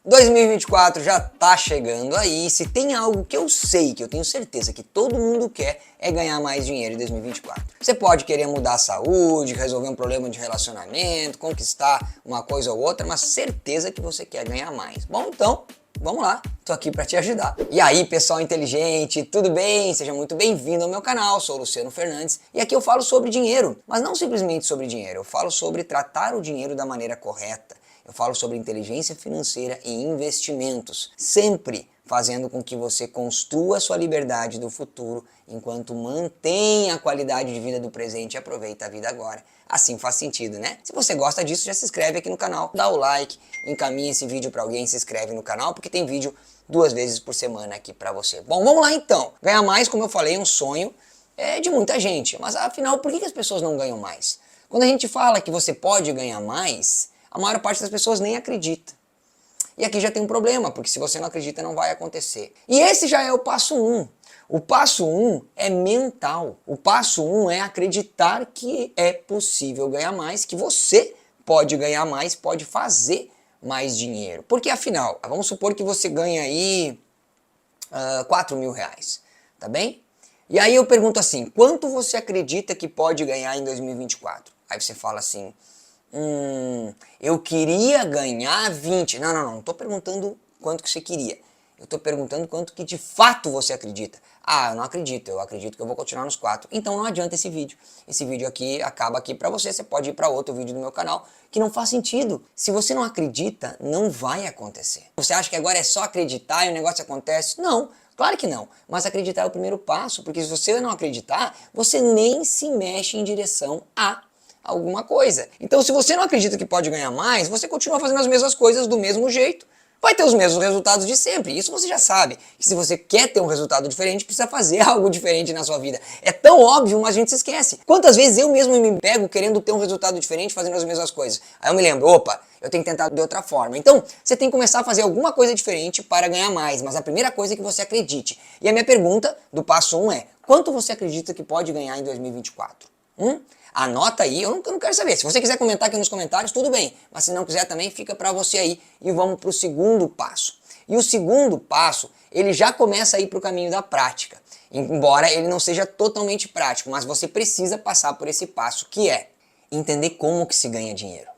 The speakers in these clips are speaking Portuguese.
2024 já tá chegando aí, se tem algo que eu sei, que eu tenho certeza que todo mundo quer, é ganhar mais dinheiro em 2024. Você pode querer mudar a saúde, resolver um problema de relacionamento, conquistar uma coisa ou outra, mas certeza que você quer ganhar mais. Bom, então, vamos lá, tô aqui para te ajudar. E aí, pessoal inteligente, tudo bem? Seja muito bem-vindo ao meu canal, sou o Luciano Fernandes e aqui eu falo sobre dinheiro, mas não simplesmente sobre dinheiro, eu falo sobre tratar o dinheiro da maneira correta. Eu falo sobre inteligência financeira e investimentos, sempre fazendo com que você construa a sua liberdade do futuro enquanto mantém a qualidade de vida do presente e aproveita a vida agora. Assim faz sentido, né? Se você gosta disso, já se inscreve aqui no canal, dá o like, encaminha esse vídeo para alguém, se inscreve no canal, porque tem vídeo 2 vezes por semana aqui para você. Bom, vamos lá então. Ganhar mais, como eu falei, é um sonho de muita gente, mas afinal, por que as pessoas não ganham mais? Quando a gente fala que você pode ganhar mais, a maior parte das pessoas nem acredita. E aqui já tem um problema, porque se você não acredita não vai acontecer. E esse já é o passo 1. O passo 1 é mental. O passo 1 é acreditar que é possível ganhar mais, que você pode ganhar mais, pode fazer mais dinheiro. Porque afinal, vamos supor que você ganha aí 4 mil reais, tá bem? E aí eu pergunto assim, quanto você acredita que pode ganhar em 2024? Aí você fala assim, eu queria ganhar 20. Não estou perguntando quanto que você queria. Eu estou perguntando quanto que de fato você acredita. Ah, eu não acredito, eu acredito que eu vou continuar nos 4. Então não adianta esse vídeo. Esse vídeo aqui acaba aqui para você, você pode ir para outro vídeo do meu canal, que não faz sentido. Se você não acredita, não vai acontecer. Você acha que agora é só acreditar e o negócio acontece? Não, claro que não. Mas acreditar é o primeiro passo, porque se você não acreditar, você nem se mexe em direção a alguma coisa. Então se você não acredita que pode ganhar mais, você continua fazendo as mesmas coisas do mesmo jeito, vai ter os mesmos resultados de sempre. Isso você já sabe, que se você quer ter um resultado diferente, precisa fazer algo diferente na sua vida. É tão óbvio, mas a gente se esquece. Quantas vezes eu mesmo me pego querendo ter um resultado diferente fazendo as mesmas coisas? Aí eu me lembro, opa, eu tenho que tentar de outra forma. Então, você tem que começar a fazer alguma coisa diferente para ganhar mais, mas a primeira coisa é que você acredite. E a minha pergunta do passo 1 é, quanto você acredita que pode ganhar em 2024? Anota aí, eu não quero saber. Se você quiser comentar aqui nos comentários, tudo bem. Mas se não quiser também, fica para você aí. E vamos para o segundo passo. E o segundo passo, ele já começa a ir para o caminho da prática. Embora ele não seja totalmente prático, mas você precisa passar por esse passo, que é entender como que se ganha dinheiro.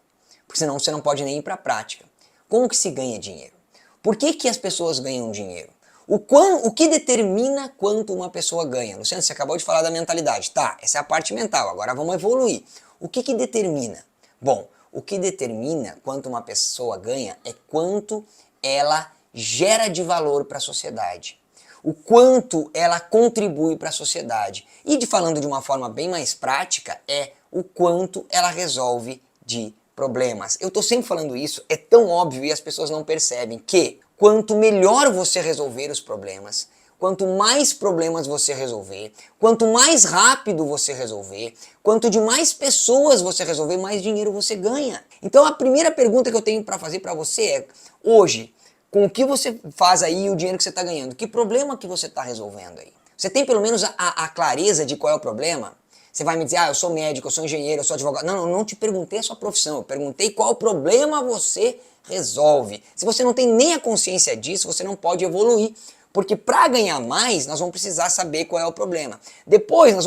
Porque senão você não pode nem ir para a prática. Como que se ganha dinheiro? Por que que as pessoas ganham dinheiro? O que determina quanto uma pessoa ganha? Luciano, você acabou de falar da mentalidade. Tá, essa é a parte mental, agora vamos evoluir. O que determina? Bom, o que determina quanto uma pessoa ganha é quanto ela gera de valor para a sociedade. O quanto ela contribui para a sociedade. E falando de uma forma bem mais prática, é o quanto ela resolve de problemas. Eu estou sempre falando isso, é tão óbvio e as pessoas não percebem que quanto melhor você resolver os problemas, quanto mais problemas você resolver, quanto mais rápido você resolver, quanto de mais pessoas você resolver, mais dinheiro você ganha. Então a primeira pergunta que eu tenho para fazer para você é, hoje, com o que você faz aí e o dinheiro que você está ganhando, que problema que você está resolvendo aí? Você tem pelo menos a clareza de qual é o problema? Você vai me dizer, eu sou médico, eu sou engenheiro, eu sou advogado. Não, eu não te perguntei a sua profissão, eu perguntei qual problema você resolve. Se você não tem nem a consciência disso, você não pode evoluir. Porque para ganhar mais, nós vamos precisar saber qual é o problema. Depois, nós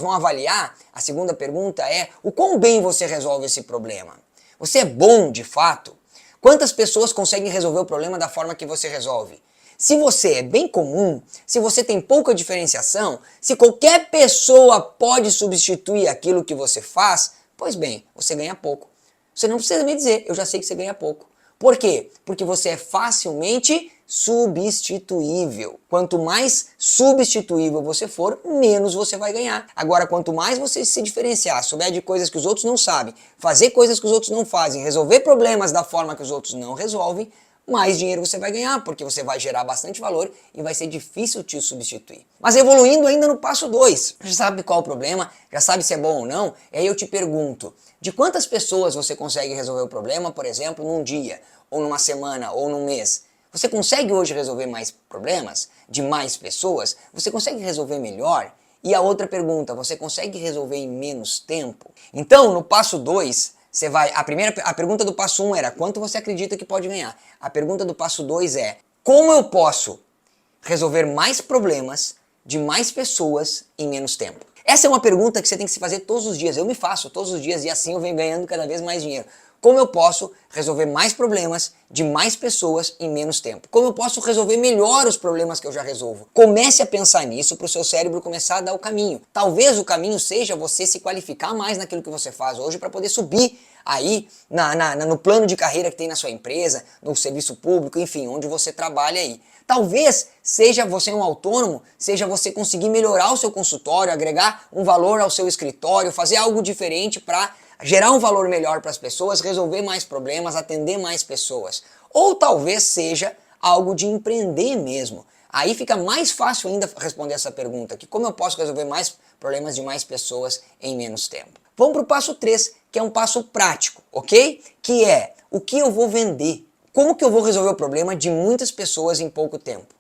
vamos avaliar, a segunda pergunta é, o quão bem você resolve esse problema? Você é bom, de fato? Quantas pessoas conseguem resolver o problema da forma que você resolve? Se você é bem comum, se você tem pouca diferenciação, se qualquer pessoa pode substituir aquilo que você faz, pois bem, você ganha pouco. Você não precisa me dizer, eu já sei que você ganha pouco. Por quê? Porque você é facilmente substituível. Quanto mais substituível você for, menos você vai ganhar. Agora, quanto mais você se diferenciar, souber de coisas que os outros não sabem, fazer coisas que os outros não fazem, resolver problemas da forma que os outros não resolvem, mais dinheiro você vai ganhar, porque você vai gerar bastante valor e vai ser difícil te substituir. Mas evoluindo ainda no passo 2, já sabe qual é o problema, já sabe se é bom ou não, e aí eu te pergunto, de quantas pessoas você consegue resolver o problema, por exemplo, num dia, ou numa semana, ou num mês? Você consegue hoje resolver mais problemas de mais pessoas? Você consegue resolver melhor? E a outra pergunta, você consegue resolver em menos tempo? Então, no passo 2, você vai... A pergunta do passo 1 era quanto você acredita que pode ganhar. A pergunta do passo 2 é como eu posso resolver mais problemas de mais pessoas em menos tempo? Essa é uma pergunta que você tem que se fazer todos os dias. Eu me faço todos os dias e assim eu venho ganhando cada vez mais dinheiro. Como eu posso resolver mais problemas de mais pessoas em menos tempo? Como eu posso resolver melhor os problemas que eu já resolvo? Comece a pensar nisso para o seu cérebro começar a dar o caminho. Talvez o caminho seja você se qualificar mais naquilo que você faz hoje para poder subir aí no plano de carreira que tem na sua empresa, no serviço público, enfim, onde você trabalha aí. Talvez seja você um autônomo, seja você conseguir melhorar o seu consultório, agregar um valor ao seu escritório, fazer algo diferente para gerar um valor melhor para as pessoas, resolver mais problemas, atender mais pessoas. Ou talvez seja algo de empreender mesmo. Aí fica mais fácil ainda responder essa pergunta, que como eu posso resolver mais problemas de mais pessoas em menos tempo? Vamos para o passo 3, que é um passo prático, ok? Que é, o que eu vou vender? Como que eu vou resolver o problema de muitas pessoas em pouco tempo?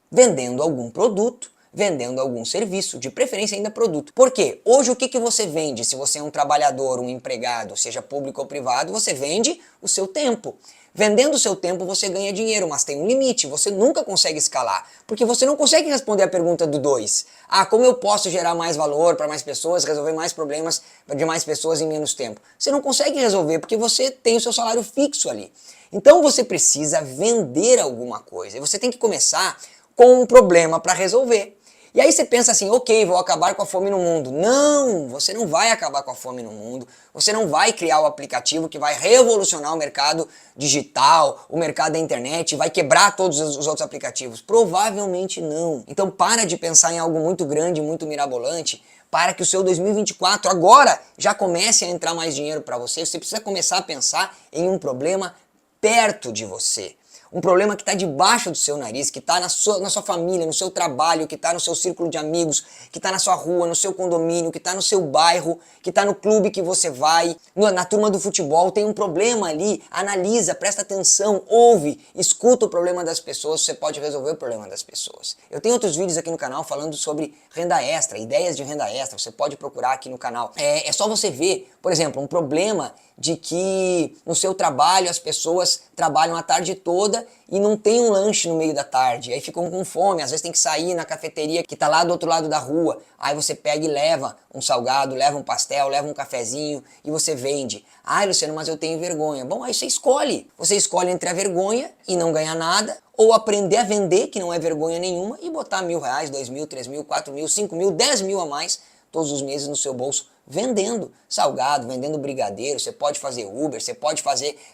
Vendendo algum produto, vendendo algum serviço, de preferência ainda produto. Por quê? Hoje o que você vende? Se você é um trabalhador, um empregado, seja público ou privado, você vende o seu tempo. Vendendo o seu tempo você ganha dinheiro, mas tem um limite, você nunca consegue escalar, porque você não consegue responder a pergunta do 2. Ah, como eu posso gerar mais valor para mais pessoas, resolver mais problemas de mais pessoas em menos tempo? Você não consegue resolver porque você tem o seu salário fixo ali. Então você precisa vender alguma coisa, e você tem que começar com um problema para resolver. E aí você pensa assim, ok, vou acabar com a fome no mundo. Não, você não vai acabar com a fome no mundo. Você não vai criar o aplicativo que vai revolucionar o mercado digital, o mercado da internet, vai quebrar todos os outros aplicativos. Provavelmente não. Então para de pensar em algo muito grande, muito mirabolante, para que o seu 2024 agora já comece a entrar mais dinheiro para você. Você precisa começar a pensar em um problema perto de você. Um problema que está debaixo do seu nariz, que está na sua família, no seu trabalho, que está no seu círculo de amigos, que está na sua rua, no seu condomínio, que está no seu bairro, que está no clube que você vai, na turma do futebol. Tem um problema ali, analisa, presta atenção, ouve, escuta o problema das pessoas, você pode resolver o problema das pessoas. Eu tenho outros vídeos aqui no canal falando sobre renda extra, ideias de renda extra, você pode procurar aqui no canal. É só você ver, por exemplo, um problema de que no seu trabalho as pessoas trabalham a tarde toda e não tem um lanche no meio da tarde, aí ficam com fome, às vezes tem que sair na cafeteria que está lá do outro lado da rua, aí você pega e leva um salgado, leva um pastel, leva um cafezinho e você vende. Ah, Luciano, mas eu tenho vergonha. Bom, aí você escolhe entre a vergonha e não ganhar nada, ou aprender a vender, que não é vergonha nenhuma, e botar R$1.000, 2.000, 3.000, 4.000, 5.000, 10.000 a mais todos os meses no seu bolso, vendendo salgado, vendendo brigadeiro. Você pode fazer Uber, você pode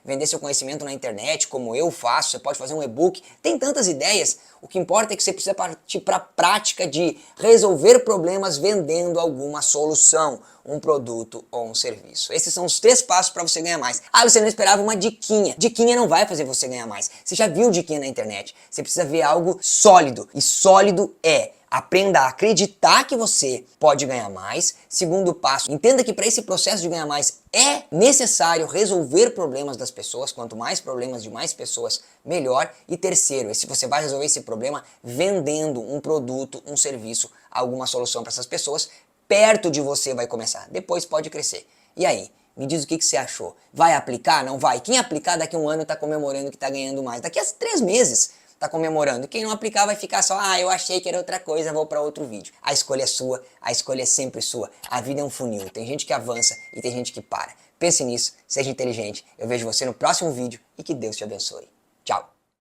vender seu conhecimento na internet, como eu faço, você pode fazer um e-book, tem tantas ideias. O que importa é que você precisa partir para a prática de resolver problemas vendendo alguma solução, um produto ou um serviço. Esses são os 3 passos para você ganhar mais. Ah, você não esperava uma diquinha. Diquinha não vai fazer você ganhar mais. Você já viu diquinha na internet. Você precisa ver algo sólido, e sólido aprenda a acreditar que você pode ganhar mais. Segundo passo, entenda que para esse processo de ganhar mais é necessário resolver problemas das pessoas. Quanto mais problemas de mais pessoas, melhor. E terceiro, se você vai resolver esse problema vendendo um produto, um serviço, alguma solução para essas pessoas, perto de você vai começar. Depois pode crescer. E aí? Me diz o que você achou. Vai aplicar? Não vai? Quem aplicar daqui a um ano está comemorando que está ganhando mais. Daqui a 3 meses tá comemorando. Quem não aplicar vai ficar só, eu achei que era outra coisa, vou para outro vídeo. A escolha é sua, a escolha é sempre sua. A vida é um funil, tem gente que avança e tem gente que para. Pense nisso, seja inteligente. Eu vejo você no próximo vídeo e que Deus te abençoe. Tchau!